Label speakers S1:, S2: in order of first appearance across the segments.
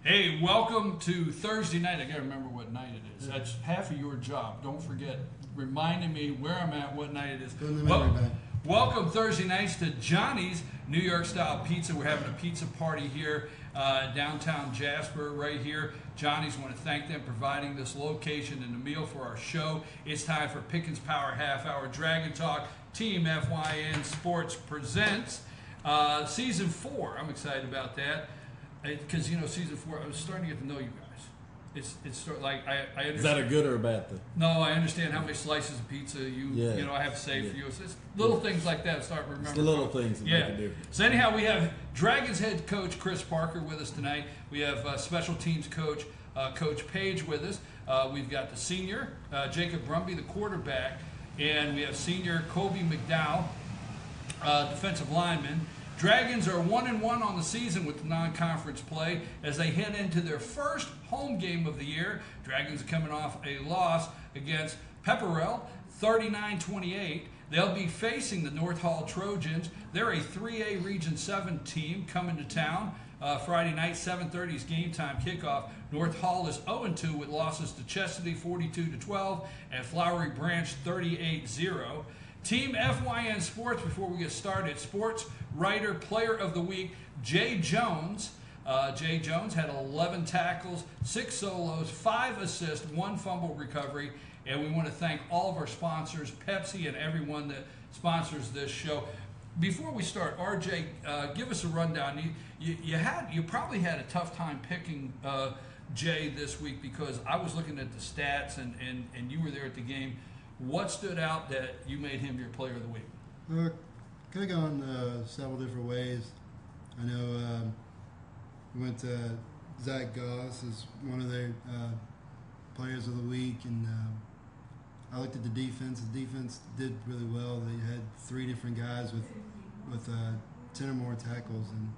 S1: Hey, welcome to Thursday night. I gotta remember what night it is. That's half of your job. Don't forget reminding me where I'm at, what night it is. Welcome Thursday nights to Johnny's New York Style Pizza. We're having a pizza party here downtown Jasper, right here. Johnny's, want to thank them providing this location and the meal for our show. It's time for Pickens Power Half Hour Dragon Talk. Team FYN Sports presents Season 4. I'm excited about that. Because Season 4, I was starting to get to know you guys. It's like I understand.
S2: Is that a good or a bad thing?
S1: No, I understand how many slices of pizza I have saved for you. So it's little things like that. Start remembering.
S2: It's the little things that make a difference.
S1: So anyhow, we have Dragons head coach Chris Parker with us tonight. We have special teams coach Coach Page with us. We've got the senior Jacob Brumby, the quarterback, and we have senior Kobe McDowell, defensive lineman. Dragons are 1-1 on the season with non-conference play as they head into their first home game of the year. Dragons are coming off a loss against Pepperell, 39-28. They'll be facing the North Hall Trojans. They're a 3A Region 7 team coming to town. Friday night, 7:30 is game time kickoff. North Hall is 0-2 with losses to Chestatee 42-12 and Flowery Branch 38-0. Team FYN Sports, before we get started, Sports Writer Player of the Week, Jay Jones. Jay Jones had 11 tackles, 6 solos, 5 assists, 1 fumble recovery. And we want to thank all of our sponsors, Pepsi and everyone that sponsors this show. Before we start, RJ, give us a rundown. You probably had a tough time picking Jay this week because I was looking at the stats and you were there at the game. What stood out that you made him your player of the week?
S3: Could have gone several different ways. I know we went to Zach Goss as one of their players of the week, and I looked at the defense. The defense did really well. They had 3 different guys with 10 or more tackles, and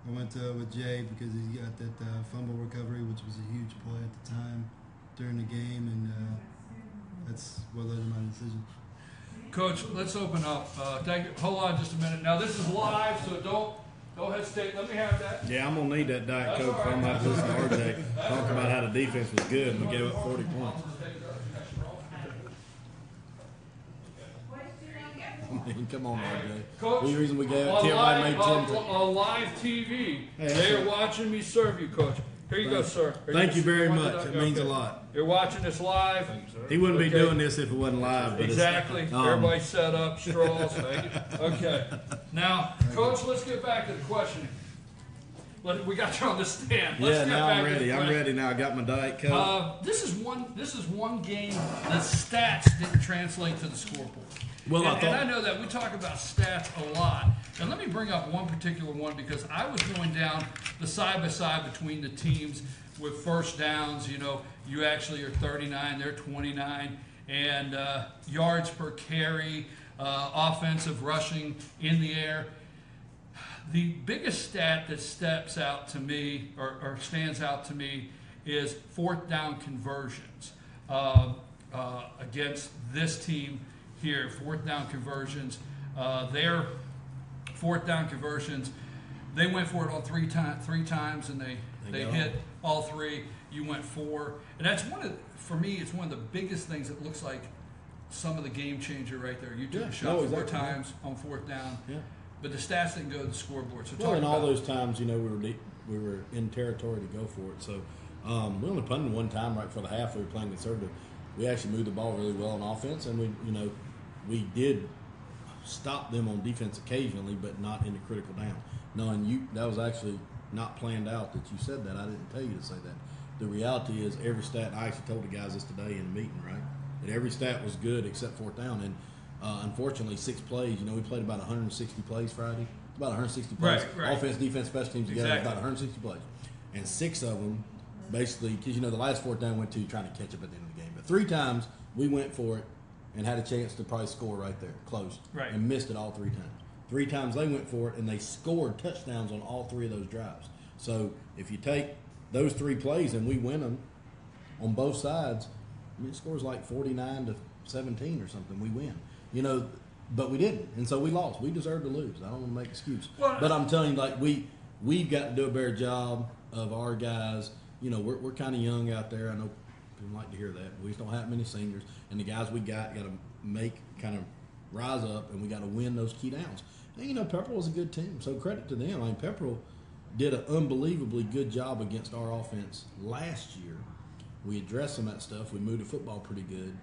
S3: I went with Jay because he got that fumble recovery, which was a huge play at the time during the game, and that's what led to my decision.
S1: Coach, let's open up. Thank you. Hold on just a minute. Now, this is live, so don't hesitate. Let me have that.
S2: Yeah, I'm going to need that Diet Coke if I'm not listening to RJ talk about how the defense was good and we gave up 40 points. I mean, come on, RJ.
S1: Coach,
S2: the reason we gave it, everybody made 10
S1: on live TV, they are watching me serve you, Coach. Here you go, sir.
S2: Thank you very much. It means a lot.
S1: You're watching this live.
S2: He wouldn't be doing this if it wasn't live. But
S1: exactly. Everybody set up, straws. Thank you. Okay. Now, Coach, let's get back to the questioning. We got you on the stand.
S2: Now I'm ready. I'm ready now. I got my Diet Coke.
S1: This is one game the stats didn't translate to the scoreboard.
S2: Well,
S1: and I know that we talk about stats a lot. And let me bring up one particular one because I was going down the side-by-side between the teams with first downs. You actually are 39, they're 29. And yards per carry, offensive rushing in the air. The biggest stat that steps out to me or stands out to me is 4th down conversions against this team here. 4th down conversions. Their 4th down conversions, they went for it all 3 times, and they hit all 3. You went 4, and that's for me, it's one of the biggest things that looks like some of the game changer right there. You took a shot 4 times on 4th down. Yeah. But the stats didn't go to the scoreboard. So
S2: and all those times, we were in territory to go for it. So we only punted 1 time right before the half. We were playing conservative. We actually moved the ball really well on offense, and we did stop them on defense occasionally, but not in the critical down. No, and that was actually not planned out that you said that. I didn't tell you to say that. The reality is every stat. I actually told the guys this today in the meeting, right? That every stat was good except 4th down, and unfortunately, 6 plays. We played about 160 plays Friday. About 160 plays.
S1: Right.
S2: Offense, defense, special teams together,
S1: exactly.
S2: About 160 plays. And 6 of them, basically, because the last 4th down went to trying to catch up at the end of the game. But 3 times we went for it and had a chance to probably score right there, close, and missed it all 3 times. 3 times they went for it and they scored touchdowns on all 3 of those drives. So if you take those 3 plays and we win them on both sides, it scores like 49-17 or something. We win. But we didn't, and so we lost. We deserved to lose. I don't want to make an excuse. But I'm telling you, we've got to do a better job of our guys. You know, we're kind of young out there. I know people like to hear that. We just don't have many seniors, and the guys we got to make kind of rise up, and we got to win those key downs. And you know, Pepperell was a good team, so credit to them. I mean, Pepperell did an unbelievably good job against our offense last year. We addressed some of that stuff. We moved the football pretty good,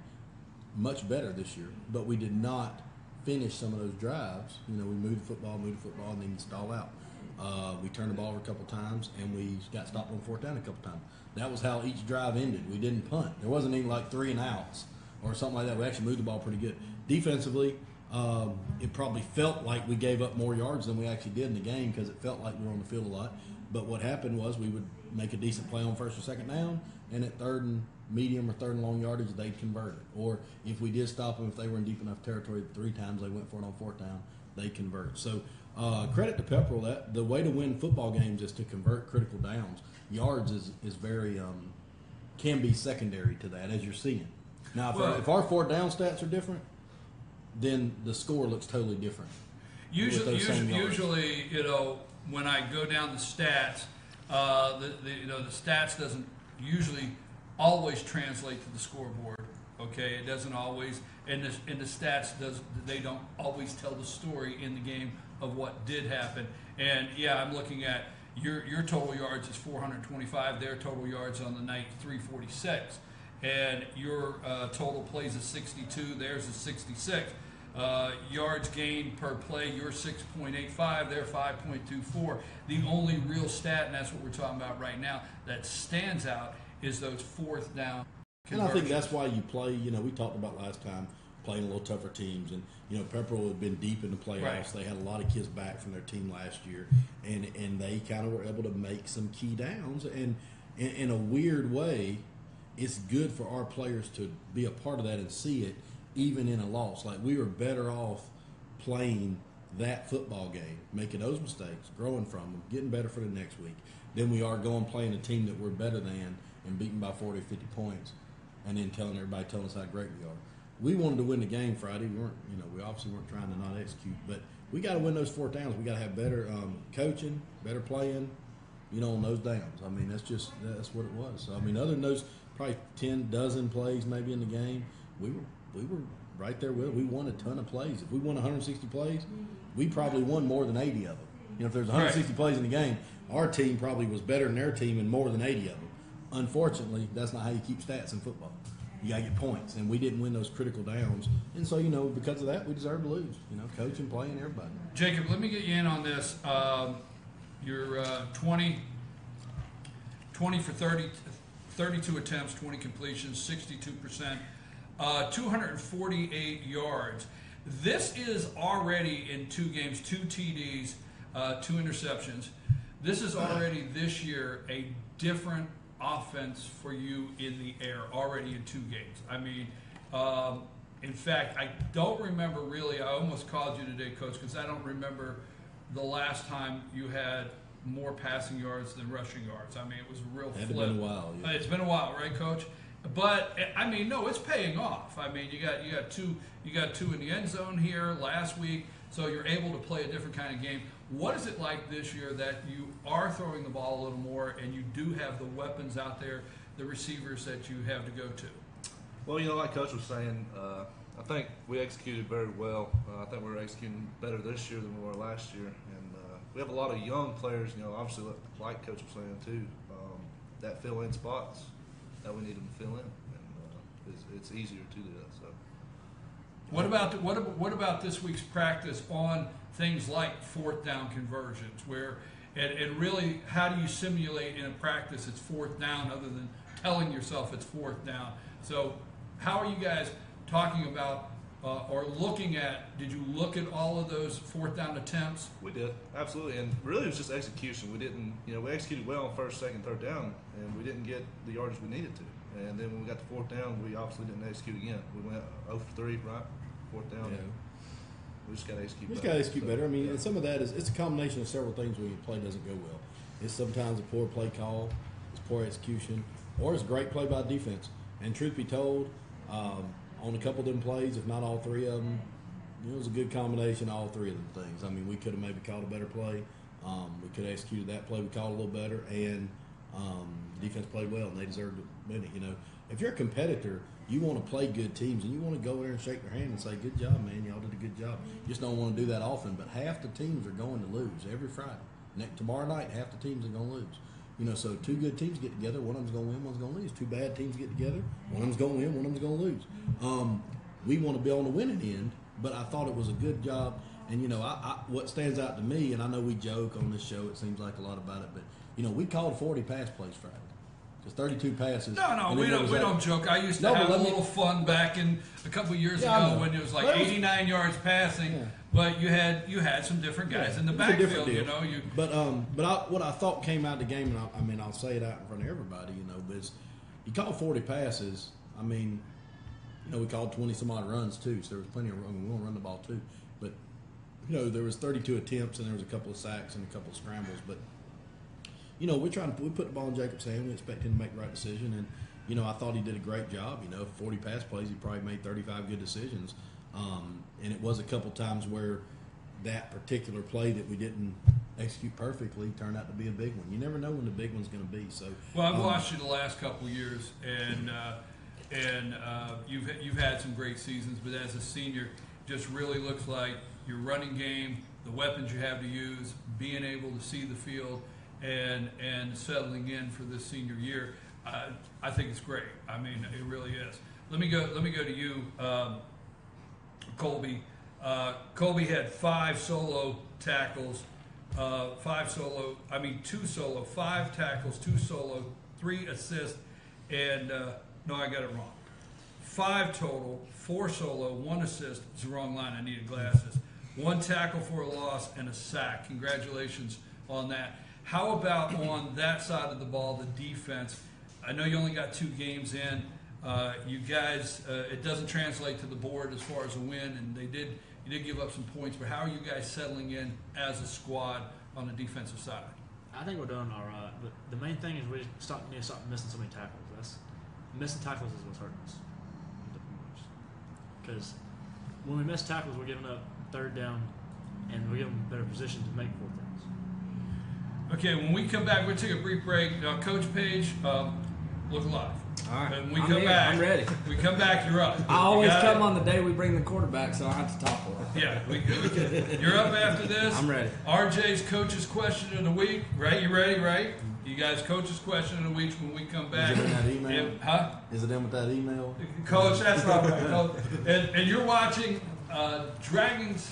S2: much better this year, but we did not finish some of those drives. You know, we moved the football, and then stall out. We turned the ball over a couple times, and we got stopped on fourth down a couple times. That was how each drive ended. We didn't punt. There wasn't even like 3 and outs or something like that. We actually moved the ball pretty good. Defensively, it probably felt like we gave up more yards than we actually did in the game because it felt like we were on the field a lot. But what happened was we would make a decent play on first or second down, and at third and medium or third and long yardage, they'd convert it. Or if we did stop them, if they were in deep enough territory, 3 times they went for it on fourth down, they convert. So credit to Pepperell. That the way to win football games is to convert critical downs. Yards is very can be secondary to that, as you're seeing. Now, if our fourth down stats are different, then the score looks totally different.
S1: Usually, you know, when I go down the stats, the stats doesn't usually always translate to the scoreboard. Okay, it doesn't always, and the stats they don't always tell the story in the game of what did happen. And yeah, I'm looking at your total yards is 425. Their total yards on the night 346. And your total plays is 62, theirs is 66. Yards gained per play, you're 6.85, they're 5.24. The only real stat, and that's what we're talking about right now, that stands out is those fourth down conversions.
S2: And I think that's why you play, you know, we talked about last time, playing a little tougher teams. And, you know, Pepperell had been deep in the playoffs.
S1: Right.
S2: They had a lot of kids back from their team last year. And they kind of were able to make some key downs. And in a weird way, it's good for our players to be a part of that and see it, even in a loss. Like, we were better off playing that football game, making those mistakes, growing from them, getting better for the next week, than we are going playing a team that we're better than and beating by 40 or 50 points and then telling us how great we are. We wanted to win the game Friday. We obviously weren't trying to not execute, but we got to win those fourth downs. We got to have better coaching, better playing, you know, on those downs. I mean, that's what it was. So, I mean, other than those probably 10 dozen plays maybe in the game, we were right there with it. We won a ton of plays. If we won 160 plays, we probably won more than 80 of them. You know, if there's 160 plays in the game, our team probably was better than their team in more than 80 of them. Unfortunately, that's not how you keep stats in football. You got to get points, and we didn't win those critical downs. And so, you know, because of that, we deserve to lose. You know, coaching, playing, everybody.
S1: Jacob, let me get you in on this. You're 20 for 30, 32 attempts, 20 completions, 62%, 248 yards. This is already in 2 games, 2 TDs, 2 interceptions. This is already this year a different offense for you in the air already in 2 games. I mean, in fact, I don't remember really. I almost called you today, Coach, because I don't remember the last time you had more passing yards than rushing yards. I mean, it was a real flip.
S2: It's been a while. Yeah.
S1: It's been a while, right, Coach? But I mean, no, it's paying off. I mean, you got two in the end zone here last week, so you're able to play a different kind of game. What is it like this year that you are throwing the ball a little more and you do have the weapons out there, the receivers that you have to go to?
S4: Well, you know, like Coach was saying, I think we executed very well. I think we're executing better this year than we were last year. And we have a lot of young players, you know, obviously like Coach was saying too, that fill in spots that we need them to fill in. And it's easier to do that. So.
S1: What about this week's practice on things like fourth down conversions, where and really how do you simulate in a practice it's fourth down other than telling yourself it's fourth down? So how are you guys talking about or looking at? Did you look at all of those fourth down attempts?
S4: We did, absolutely, and really it was just execution. We didn't, you know, we executed well on first, second, third down, and we didn't get the yardage we needed to. And then when we got to fourth down, we obviously didn't execute again. We went 0 for 3, right? Fourth down.
S2: Yeah.
S4: We just got to execute better.
S2: We just got to execute better. I mean, and some of that is, it's a combination of several things when your play doesn't go well. It's sometimes a poor play call, it's poor execution, or it's great play by defense. And truth be told, on a couple of them plays, if not all 3 of them, it was a good combination of all 3 of them things. I mean, we could have maybe called a better play. We could have executed that play. We called a little better. And Defense played well, and they deserved to win it. You know, if you're a competitor, you want to play good teams, and you want to go there and shake their hand and say, "Good job, man! Y'all did a good job." You just don't want to do that often. But half the teams are going to lose every Friday. Tomorrow night, half the teams are going to lose. You know, so two good teams get together, one of them's going to win, one's going to lose. Two bad teams get together, one of them's going to win, one of them's going to lose. We want to be on the winning end, but I thought it was a good job. And, you know, what stands out to me, and I know we joke on this show, it seems like a lot about it, but, you know, we called 40 pass plays Friday. Because 32 passes.
S1: No, we don't joke. I used to have a little fun back in a couple of years ago when it was like 89 yards passing. Yeah. But you had some different guys in the backfield, you know.
S2: What I thought came out of the game, and I mean I'll say it out in front of everybody, you know, is you called 40 passes. I mean, you know, we called 20 some odd runs too, so there was plenty of run. We want to run the ball too, but you know there was 32 attempts and there was a couple of sacks and a couple of scrambles, but. You know, we put the ball in Jacob's hand. We expect him to make the right decision. And, you know, I thought he did a great job. You know, 40 pass plays, he probably made 35 good decisions. And it was a couple times where that particular play that we didn't execute perfectly turned out to be a big one. You never know when the big one's going to be. So,
S1: well, I've watched you the last couple of years, and you've had some great seasons. But as a senior, just really looks like your running game, the weapons you have to use, being able to see the field, and settling in for this senior year, I think it's great. I mean, it really is. Let me go to you, Colby. Colby had 5 solo tackles, 2 solo, 5 tackles, 2 solo, 3 assists, and no, I got it wrong. 5 total, 4 solo, 1 assist. It's the wrong line. I needed glasses. 1 tackle for a loss and a sack. Congratulations on that. How about on that side of the ball, the defense? I know you only got 2 games in. You guys, it doesn't translate to the board as far as a win, and you did give up some points. But how are you guys settling in as a squad on the defensive side?
S5: I think we're doing all right. But the main thing is we need to stop missing so many tackles. Missing tackles is what's hurting us. Because when we miss tackles, we're giving up 3rd down, and we're giving them better position to make 4 things.
S1: Okay, when we come back, we'll take a brief break. Now, Coach Page, look alive.
S6: All right.
S1: And when we come back,
S6: I'm ready.
S1: We come back, you're up.
S6: I always come on the day we bring the quarterback, so I have to talk for it.
S1: Yeah, you're up after this.
S6: I'm ready.
S1: RJ's Coach's Question of the Week, right? You ready, right? You guys, Coach's Question of the Week when we come back.
S2: Is it in that email?
S1: Huh?
S2: Is it in with that email?
S1: Coach, that's not right. Coach. And you're watching Dragons.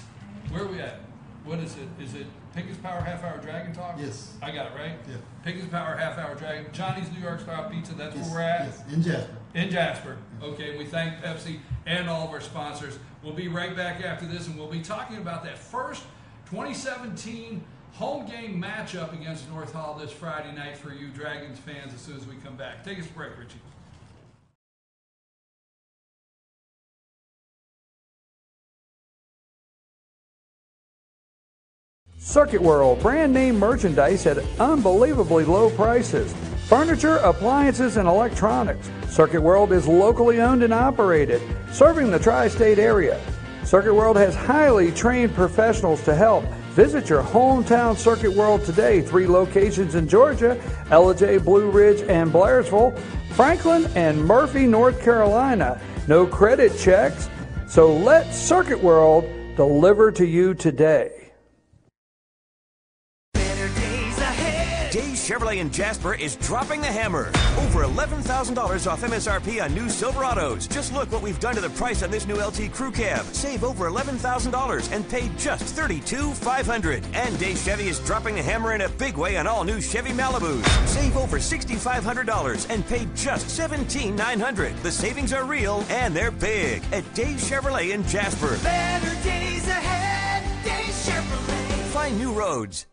S1: Where are we at? What is it? Is it Pickens Power Half Hour Dragon Talk?
S3: Yes.
S1: I got it, right?
S3: Yeah.
S1: Pickens Power Half Hour Dragon. Johnny's New York Style Pizza, that's where we're at?
S3: Yes, in Jasper.
S1: In Jasper. Okay, we thank Pepsi and all of our sponsors. We'll be right back after this, and we'll be talking about that first 2017 home game matchup against North Hall this Friday night for you Dragons fans as soon as we come back. Take us a break, Richie.
S7: Circuit World, brand name merchandise at unbelievably low prices. Furniture, appliances, and electronics. Circuit World is locally owned and operated, serving the tri-state area. Circuit World has highly trained professionals to help. Visit your hometown Circuit World today. 3 locations in Georgia, Ellijay, Blue Ridge, and Blairsville, Franklin, and Murphy, North Carolina. No credit checks, so let Circuit World deliver to you today.
S8: Chevrolet in Jasper is dropping the hammer. Over $11,000 off MSRP on new Silverados. Just look what we've done to the price on this new LT Crew Cab. Save over $11,000 and pay just $32,500. And Dave Chevy is dropping the hammer in a big way on all new Chevy Malibus. Save over $6,500 and pay just $17,900. The savings are real and they're big at Dave Chevrolet in Jasper.
S9: Better days ahead, Dave Chevrolet.
S8: Find new roads.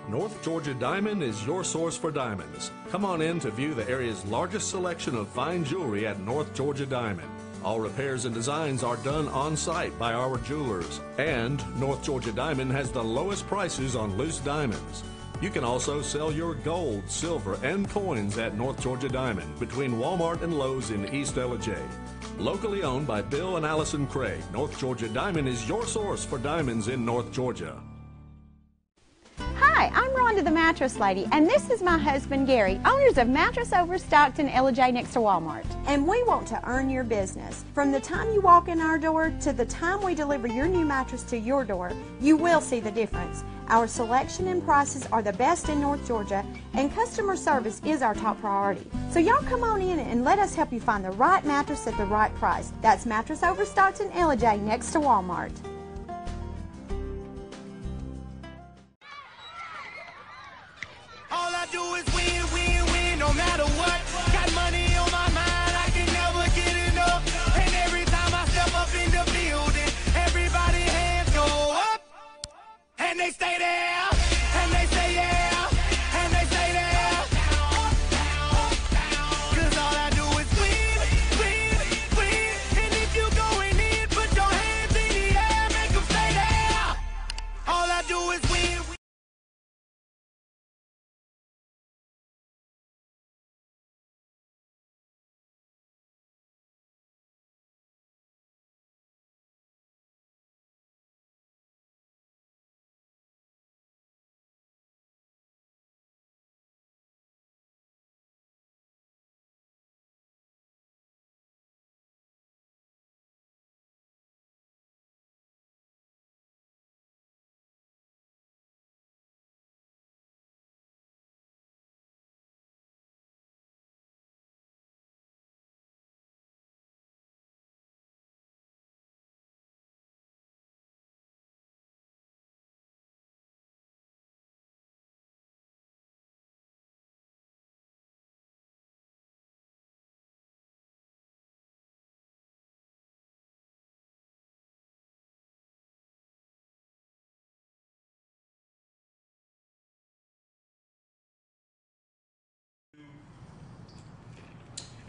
S10: North Georgia Diamond is your source for diamonds. Come on in to view the area's largest selection of fine jewelry at North Georgia Diamond. All repairs and designs are done on site by our jewelers. And North Georgia Diamond has the lowest prices on loose diamonds. You can also sell your gold, silver, and coins at North Georgia Diamond between Walmart and Lowe's in East Ellijay. Locally owned by Bill and Allison Craig, North Georgia Diamond is your source for diamonds in North Georgia.
S11: Hi, I'm Rhonda the Mattress Lady, and this is my husband Gary, owners of Mattress Overstocked in LJ next to Walmart. And we want to earn your business. From the time you walk in our door to the time we deliver your new mattress to your door, you will see the difference. Our selection and prices are the best in North Georgia, and customer service is our top priority. So y'all come on in and let us help you find the right mattress at the right price. That's Mattress Overstocked in LJ next to Walmart.
S9: All I do is win, win, win, no matter what. Got money on my mind, I can never get enough. And every time I step up in the building, everybody hands go up. And they stay there, and they say yeah, and they say there. Cause all I do is win, win, win. And if you going in, put your hands in the air, make them stay there. All I do is win, win.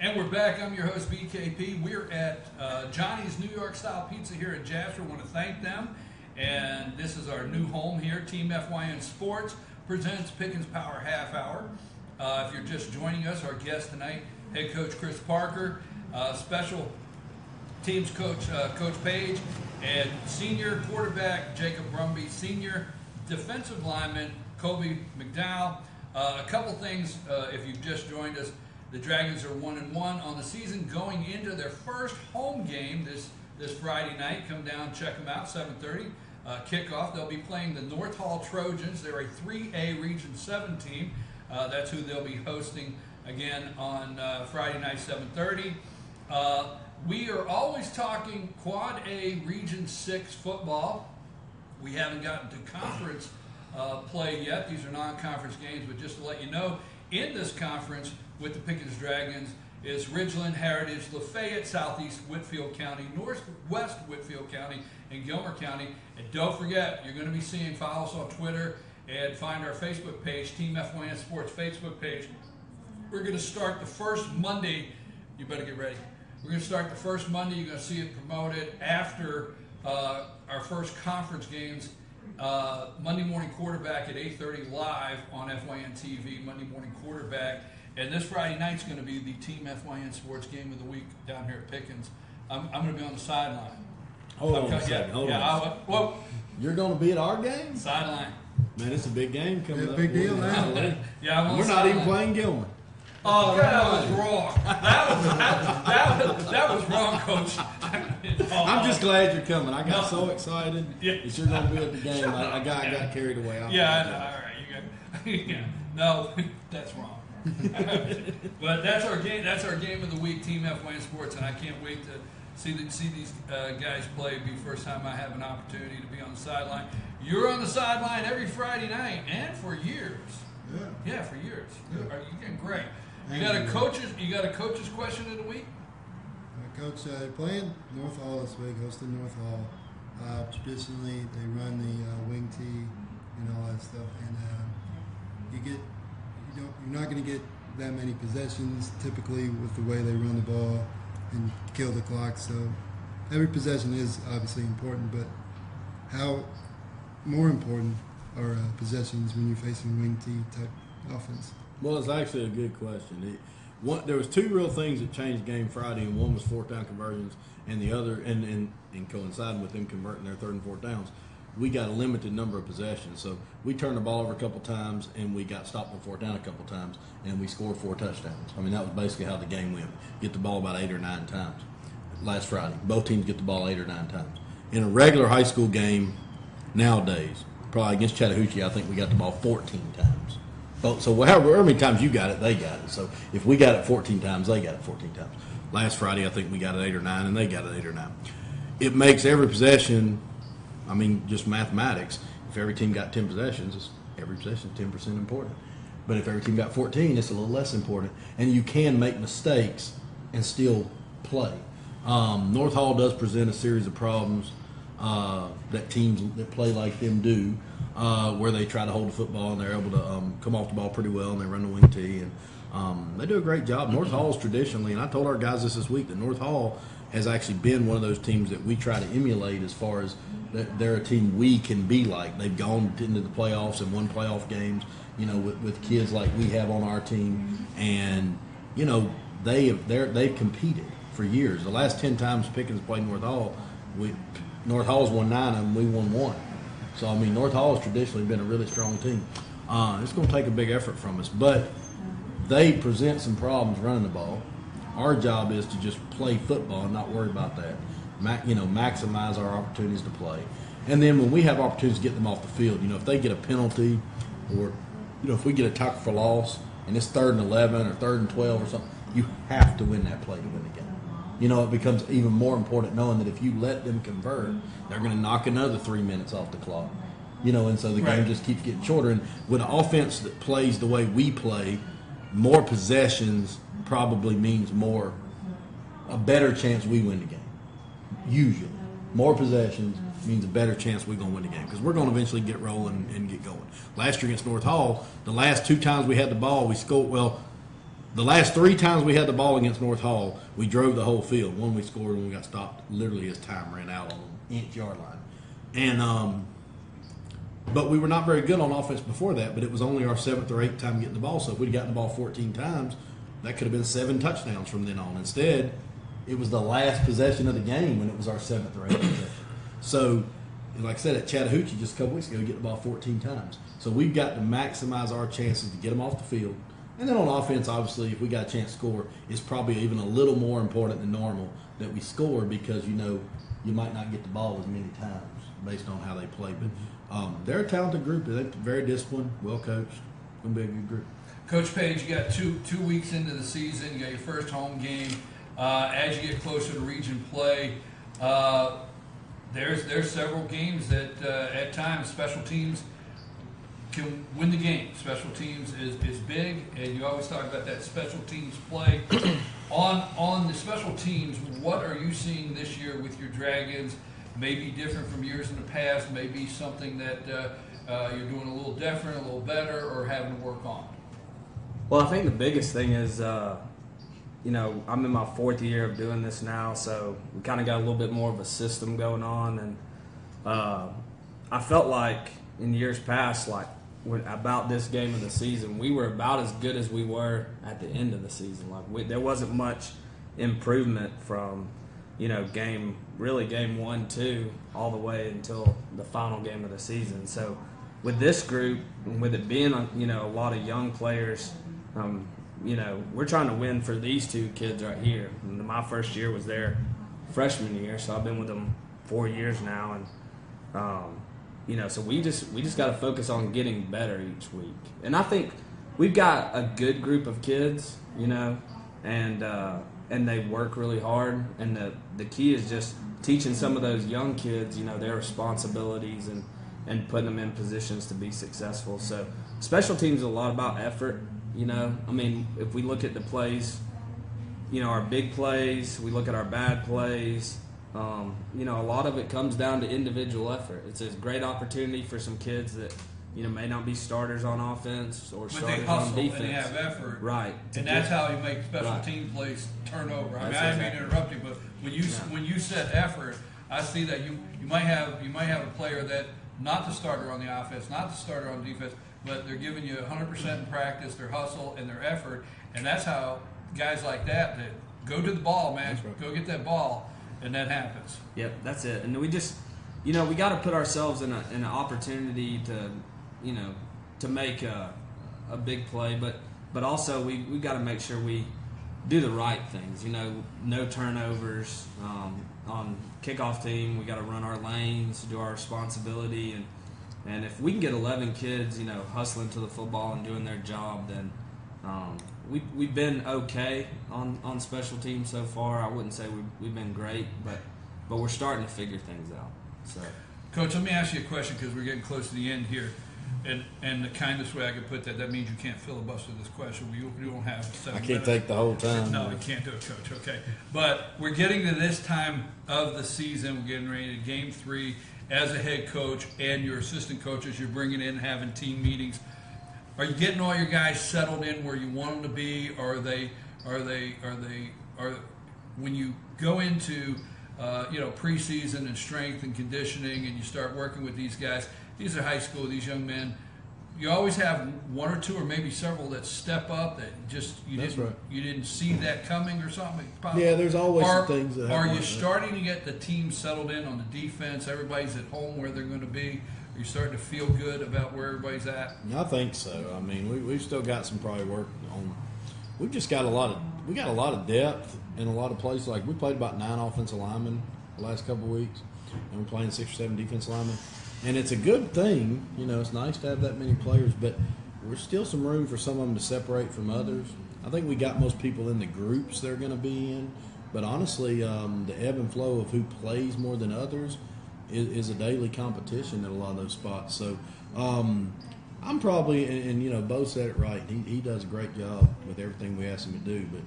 S1: And we're back. I'm your host, BKP. We're at Johnny's New York Style Pizza here in Jasper. I want to thank them. And this is our new home here. Team FYN Sports presents Pickens Power Half Hour. If you're just joining us, our guest tonight, head coach Chris Parker, special teams coach Coach Page, and senior quarterback Jacob Brumby, senior defensive lineman Kobe McDowell. A couple things if you've just joined us. The Dragons are 1-1 on the season, going into their first home game this Friday night. Come down, check them out, 7:30 kickoff. They'll be playing the North Hall Trojans. They're a 3A Region 7 team. That's who they'll be hosting again on Friday night, 7:30. We are always talking Quad A Region 6 football. We haven't gotten to conference play yet. These are non-conference games, but just to let you know, in this conference with the Pickens Dragons is Ridgeland, Heritage, Lafayette, Southeast Whitfield County, Northwest Whitfield County, and Gilmer County. And don't forget, you're going to be seeing, follow us on Twitter and find our Facebook page, Team FYN Sports Facebook page. We're going to start the first Monday. You better get ready. We're going to start the first Monday. You're going to see it promoted after our first conference games. Monday morning quarterback at 8:30 live on FYN TV, Monday morning quarterback. And this Friday night's going to be the Team FYN Sports Game of the Week down here at Pickens. I'm going to be on the sideline.
S2: Hold on a second.
S1: Well,
S2: you're going to be at our game?
S1: Sideline.
S2: Man, it's a big game coming up.
S3: Big deal now.
S1: Yeah, I'm on
S2: We're not even playing Gilmer.
S1: Oh, that was wrong. That was wrong, Coach.
S2: I'm just glad you're coming. I got so excited that you're going to be at the game. I got carried away.
S1: Yeah, I know. All right, you got. Yeah. No, that's wrong. But that's our game. That's our game of the week, Team FYN Sports, and I can't wait to see these guys play. It'll be the first time I have an opportunity to be on the sideline. You're on the sideline every Friday night, and for years. Yeah, for years. Yeah. You're getting great. You got a coach's question of the week?
S3: Coach, playing North Hall this week, hosting North Hall. Traditionally, they run the wing tee and all that stuff, and you're not going to get that many possessions typically with the way they run the ball and kill the clock. So every possession is obviously important, but how more important are possessions when you're facing wing tee type offense?
S2: Well, it's actually a good question. There was two real things that changed game Friday, and one was fourth down conversions, and the other, and coinciding with them converting their third and fourth downs, we got a limited number of possessions. So we turned the ball over a couple times, and we got stopped on fourth down a couple times, and we scored 4 touchdowns. I mean, that was basically how the game went. Get the ball about 8 or 9 times. Last Friday, both teams get the ball 8 or 9 times. In a regular high school game nowadays, probably against Chattahoochee, I think we got the ball 14 times. So however many times you got it, they got it. So if we got it 14 times, they got it 14 times. Last Friday, I think we got it 8 or 9, and they got it 8 or 9. It makes every possession, I mean, just mathematics. If every team got 10 possessions, every possession is 10% important. But if every team got 14, it's a little less important. And you can make mistakes and still play. North Hall does present a series of problems that teams that play like them do, where they try to hold the football and they're able to come off the ball pretty well, and they run the wing tee, and they do a great job. North Hall's traditionally, and I told our guys this week, that North Hall has actually been one of those teams that we try to emulate as far as that they're a team we can be like. They've gone into the playoffs and won playoff games, you know, with kids like we have on our team, and you know they've competed for years. The last 10 times Pickens played North Hall, North Hall's won 9 of them, we won 1. So I mean, North Hall has traditionally been a really strong team. It's going to take a big effort from us, but they present some problems running the ball. Our job is to just play football and not worry about that. Maximize our opportunities to play. And then when we have opportunities to get them off the field, you know, if they get a penalty, or you know, if we get a tackle for loss and it's 3rd and 11 or 3rd and 12 or something, you have to win that play to win the game. You know, it becomes even more important knowing that if you let them convert, they're going to knock another 3 minutes off the clock. You know, and so the game just keeps getting shorter. And with an offense that plays the way we play, more possessions probably means a better chance we win the game. Usually. More possessions means a better chance we're going to win the game, because we're going to eventually get rolling and get going. Last year against North Hall, the last 2 times we had the ball, we scored. Well, the last 3 times we had the ball against North Hall, we drove the whole field. One we scored when we got stopped literally as time ran out on the inch-yard line. And but we were not very good on offense before that, but it was only our 7th or 8th time getting the ball. So if we'd gotten the ball 14 times, that could have been 7 touchdowns from then on. Instead, it was the last possession of the game when it was our 7th or 8th possession. So, like I said, at Chattahoochee just a couple weeks ago, we get the ball 14 times. So we've got to maximize our chances to get them off the field. And then on offense, obviously, if we got a chance to score, it's probably even a little more important than normal that we score, because, you know, you might not get the ball as many times based on how they play. But they're a talented group. They're very disciplined, well coached. It's going to be a good group.
S1: Coach Page, you got two weeks into the season. You got your first home game. As you get closer to region play, there's several games that at times special teams can win the game. Special teams is big, and you always talk about that special teams play. On the special teams, what are you seeing this year with your Dragons? Maybe different from years in the past, maybe something that you're doing a little different, a little better, or having to work on?
S6: Well, I think the biggest thing is, you know, I'm in my 4th year of doing this now, so we kind of got a little bit more of a system going on. And I felt like in years past, like about this game of the season, we were about as good as we were at the end of the season. Like there wasn't much improvement from, you know, game 1, 2, all the way until the final game of the season. So with this group, with it being, you know, a lot of young players, you know, we're trying to win for these 2 kids right here. And my first year was their freshman year, so I've been with them 4 years now. And, you know, so we just got to focus on getting better each week. And I think we've got a good group of kids, you know, and they work really hard. And the key is just teaching some of those young kids, you know, their responsibilities and putting them in positions to be successful. So special teams is a lot about effort, you know. I mean, if we look at the plays, you know, our big plays, we look at our bad plays, you know, a lot of it comes down to individual effort. It's a great opportunity for some kids that, you know, may not be starters on offense or starters on defense.
S1: And they have effort.
S6: Right.
S1: And that's how you make special team plays turn over. I mean, I didn't mean to interrupt you, but when you set effort, I see that you might have a player that not the starter on the offense, not the starter on defense, but they're giving you 100% in practice, their hustle and their effort, and that's how guys like that go to the ball, man, go get that ball, and that happens.
S6: Yep, that's it. And we got to put ourselves in an opportunity to, to make a big play, but also we got to make sure we do the right things. No turnovers on kickoff team. We got to run our lanes, do our responsibility, and if we can get 11 kids, hustling to the football and doing their job, then we've been okay on special teams so far. I wouldn't say we've been great, but we're starting to figure things out. So,
S1: Coach, let me ask you a question because we're getting close to the end here. And the kindest way I could put that means you can't filibuster this question. You don't have 7
S2: I can't
S1: minutes.
S2: take the whole time.
S1: No, you can't do it, Coach. Okay. But we're getting to this time of the season. We're getting ready to Game 3 as a head coach and your assistant coaches. You're bringing in, having team meetings. Are you getting all your guys settled in where you want them to be? Or when you go into preseason and strength and conditioning, and you start working with these guys? These are high school, these young men. You always have one or two or maybe several that step up that you didn't see that coming or something.
S2: Yeah, there's always some things that happen.
S1: Are you starting to get the team settled in on the defense? Everybody's at home where they're going to be. Are you starting to feel good about where everybody's at?
S2: I think so. I mean, we've still got some probably work on. We've just got a lot of depth in a lot of places. Like we played about 9 offensive linemen the last couple of weeks, and we're playing 6 or 7 defensive linemen. And it's a good thing, it's nice to have that many players, but there's still some room for some of them to separate from others. I think we got most people in the groups they're going to be in, but honestly, the ebb and flow of who plays more than others is a daily competition at a lot of those spots. So I'm probably, and Bo said it right, he does a great job with everything we ask him to do, but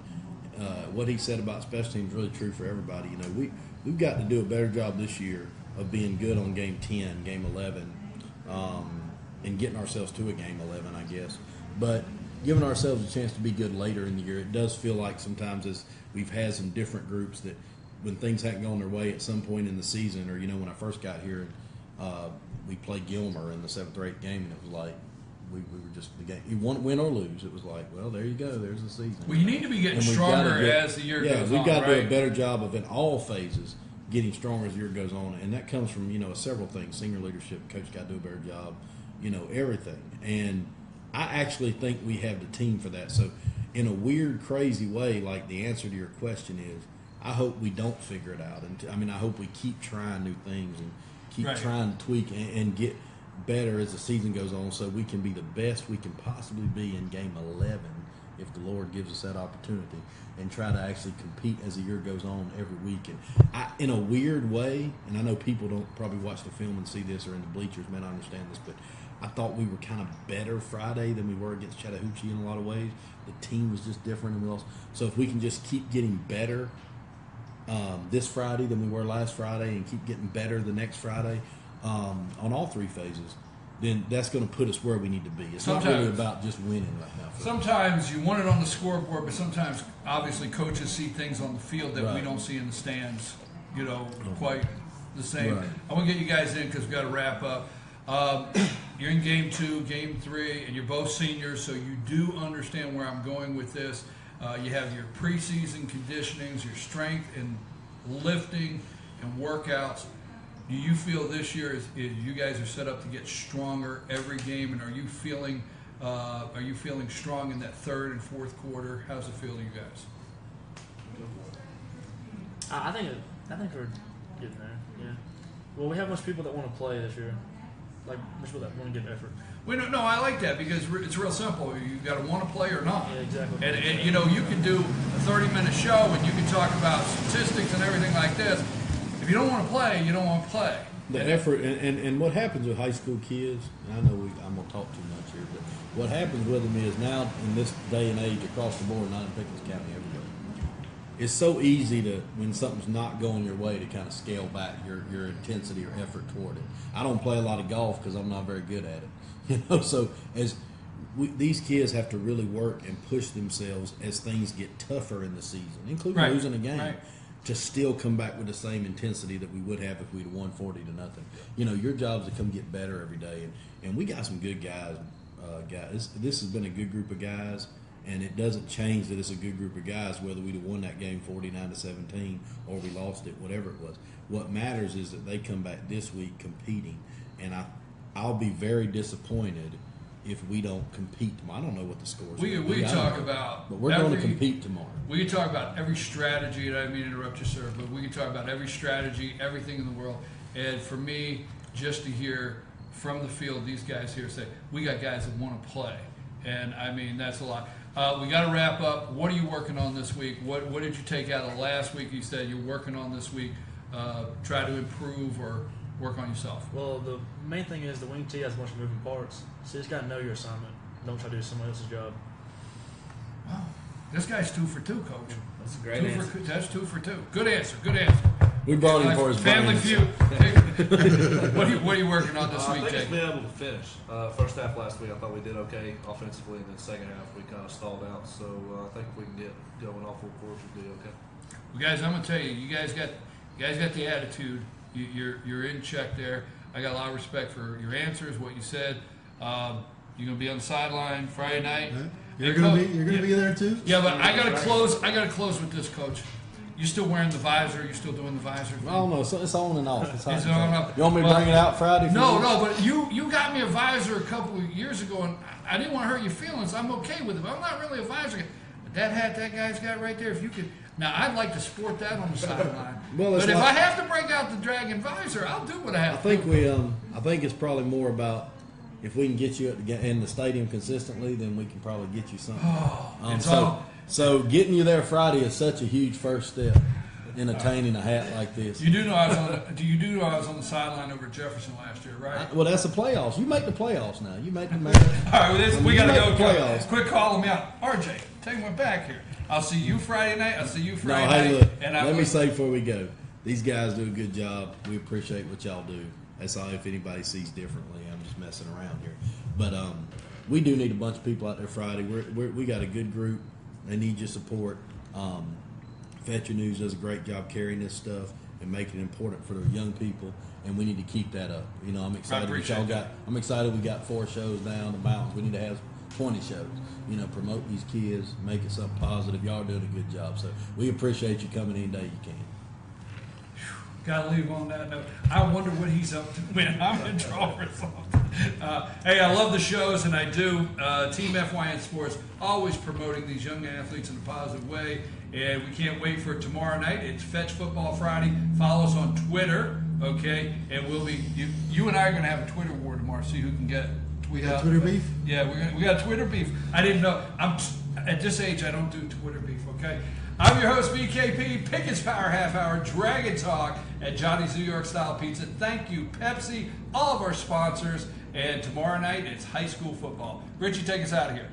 S2: what he said about special teams is really true for everybody. We've got to do a better job this year of being good on game 10, game 11, and getting ourselves to a game 11, I guess. But giving ourselves a chance to be good later in the year. It does feel like sometimes as we've had some different groups that when things hadn't gone their way at some point in the season, or, when I first got here, we played Gilmer in the 7th or 8th game, and it was like we were just the game. You want win or lose. It was like, well, there you go. There's the season.
S1: Well, you need to be getting stronger as the year goes on.
S2: Yeah, we've got to
S1: right?
S2: do a better job of in all phases getting stronger as the year goes on, and that comes from several things. Senior leadership, coach got to do a better job, everything. And I actually think we have the team for that. So in a weird, crazy way, like the answer to your question is, I hope we don't figure it out. And I hope we keep trying new things and keep trying to tweak and get better as the season goes on, so we can be the best we can possibly be in game 11 if the Lord gives us that opportunity, and try to actually compete as the year goes on every week. And in a weird way, and I know people don't probably watch the film and see this or in the bleachers, man, I understand this, but I thought we were kind of better Friday than we were against Chattahoochee in a lot of ways. The team was just different and we lost. So if we can just keep getting better this Friday than we were last Friday, and keep getting better the next Friday on all 3 phases, then that's going to put us where we need to be. It's not really about just winning right now.
S1: Sometimes you want it on the scoreboard, but sometimes, obviously, coaches see things on the field that we don't see in the stands, quite the same.
S2: Right.
S1: I want to get you guys in because we've got to wrap up. You're in game 2, game 3, and you're both seniors, so you do understand where I'm going with this. You have your preseason conditionings, your strength and lifting and workouts. Do you feel this year is you guys are set up to get stronger every game, and are you feeling strong in that 3rd and 4th quarter? How's it feel to you guys?
S5: I think we're getting there. Yeah. Well, we have much people that want to play this year, like much people that want to give effort.
S1: No, I like that because it's real simple. You got to want to play or not.
S5: Yeah, exactly.
S1: And you can do a 30-minute show and you can talk about statistics and everything like this. If you don't want to play, you don't want to play.
S2: The effort and what happens with high school kids, and I know I'm going to talk too much here, but what happens with them is now in this day and age across the board, not in Pickens County, everywhere, it's so easy to, when something's not going your way, to kind of scale back your intensity or effort toward it. I don't play a lot of golf because I'm not very good at it. So these kids have to really work and push themselves as things get tougher in the season, including losing a game. Right. To still come back with the same intensity that we would have if we'd won 40-0. Your job is to come get better every day, and we got some good guys. This has been a good group of guys, And it doesn't change that it's a good group of guys, whether we'd have won that game 49-17 or we lost it, whatever it was. What matters is that they come back this week competing, and I'll be very disappointed if we don't compete tomorrow. I don't know what the scores
S1: We talk about,
S2: but we're going to compete tomorrow.
S1: We can talk about every strategy, and I didn't mean to interrupt you, sir, but we can talk about every strategy, everything in the world. And for me, just to hear from the field these guys here say, we got guys that want to play. And I mean, that's a lot. We got to wrap up. What are you working on this week? What did you take out of last week? You said you're working on this week. Try to improve or work on yourself.
S5: Well, the main thing is the wing tee has a bunch of moving parts, so you just got to know your assignment. Don't try to do somebody else's job.
S1: Wow. This guy's 2 for 2, Coach.
S6: That's a great answer.
S1: That's 2 for 2. Good answer. Good answer.
S2: We brought him for his
S1: Family
S2: brains.
S1: Feud. What are you working on this week,
S4: I think
S1: Jake?
S4: it's been able to finish. First half last week, I thought we did okay offensively, and then second half we kind of stalled out. So I think if we can get going all full course, we'll be okay.
S1: Well, guys, I'm gonna tell you, you guys got the attitude. You're in check there. I got a lot of respect for your answers, what you said. You're gonna be on the sideline Friday night.
S3: You're gonna be there too.
S1: Yeah, but I gotta close with this, Coach. You still wearing the visor? You still doing the visor?
S2: I don't know. It's on and off. It's
S1: on and off.
S2: You want me to bring it out Friday?
S1: No, but you got me a visor a couple of years ago, and I didn't want to hurt your feelings. I'm okay with it, but I'm not really a visor guy. But that hat that guy's got right there, if you could. Now, I'd like to sport that on the sideline. But if I have to break out the Dragon visor, I'll do what I have to do.
S2: I think it's probably more about if we can get you in the stadium consistently, then we can probably get you something. So getting you there Friday is such a huge first step in attaining a hat like this.
S1: You do know I was on the sideline over at Jefferson last year, right?
S2: Well, that's the playoffs. You make the playoffs now. You make the
S1: All right, we got to go.
S2: Playoffs.
S1: Quit calling me out. RJ, take my back here. I'll see you Friday night.
S2: Look, let me say before we go, these guys do a good job. We appreciate what y'all do. That's all. If anybody sees differently, I'm just messing around here. But we do need a bunch of people out there Friday. We got a good group. They need your support. Fetcher News does a great job carrying this stuff and making it important for the young people, and we need to keep that up. You know, I'm excited I'm excited we got 4 shows down the mountains. We need to have 20 shows. You know, promote these kids, make it something positive. Y'all are doing a good job. So we appreciate you coming any day you can.
S1: Got to leave on that note. I wonder what he's up to when I'm in trouble or something. Hey, I love the shows, and I do. Team FYN Sports always promoting these young athletes in a positive way, and we can't wait for tomorrow night. It's Fetch Football Friday. Follow us on Twitter, okay? And we'll be you and I are going to have a Twitter war tomorrow. See who can get tweet out.
S3: Twitter beef?
S1: Yeah, we got Twitter beef. I didn't know. I'm at this age. I don't do Twitter beef. Okay. I'm your host, BKP, Pickens Power Half Hour, Dragon Talk at Johnny's New York Style Pizza. Thank you, Pepsi, all of our sponsors. And tomorrow night, it's high school football. Richie, take us out of here.